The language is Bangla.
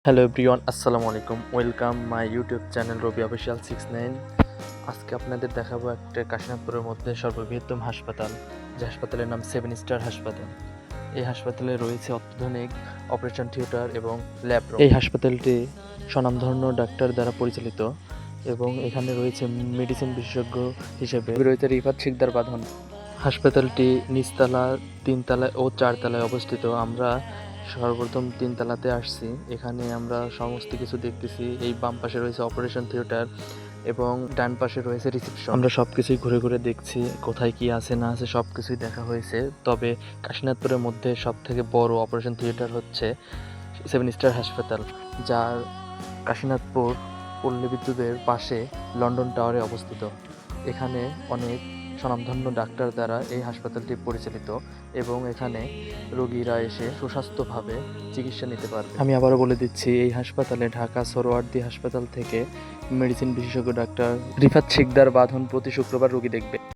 হ্যালো এভরিওয়ান, আসসালামু আলাইকুম। Welcome my YouTube channel Robi official 69। আজকে আপনাদের দেখাবো একটা কাশীনাথপুরের মধ্যে সর্ববৃহত্তম হাসপাতাল, যে হাসপাতালের নাম 7 স্টার হাসপাতাল। এই হাসপাতালে রয়েছে অত্যাধুনিক অপারেশন থিয়েটার এবং ল্যাব রুম। এই হাসপাতালটি স্বনামধন্য ডাক্তার দ্বারা পরিচালিত এবং এখানে রয়েছে মেডিসিন বিশেষজ্ঞ হিসেবে রয়েছে রিফাত শিকদার বাঁধন। হাসপাতালটি নিচতলা, তিনতলায় ও চারতলায় অবস্থিত। আমরা সর্বপ্রথম তিনতলাতে আসছি। এখানে আমরা সমস্ত কিছু দেখতেছি। এই বাম পাশে রয়েছে অপারেশন থিয়েটার এবং ডান পাশে রয়েছে রিসেপশন। আমরা সব কিছুই ঘুরে ঘুরে দেখছি, কোথায় কি আছে না আছে সব কিছুই দেখা হয়েছে। তবে কাশীনাথপুরের মধ্যে সব থেকে বড় অপারেশন থিয়েটার হচ্ছে 7 স্টার হাসপাতাল, যার কাশীনাথপুর পল্লী বিদ্যুতের পাশে লন্ডন টাওয়ারে অবস্থিত। এখানে অনেক স্বনামধন্য ডাক্তার দ্বারা এই হাসপাতালটি পরিচালিত এবং এখানে রোগীরা এসে সুস্বাস্থ্যভাবে চিকিৎসা নিতে পারবে। আমি আবারও বলে দিচ্ছি, এই হাসপাতালে ঢাকা সোহরাওয়ার্দী হাসপাতাল থেকে মেডিসিন বিশেষজ্ঞ ডাক্তার রিফাত শিকদার বাঁধন প্রতি শুক্রবার রোগী দেখবে।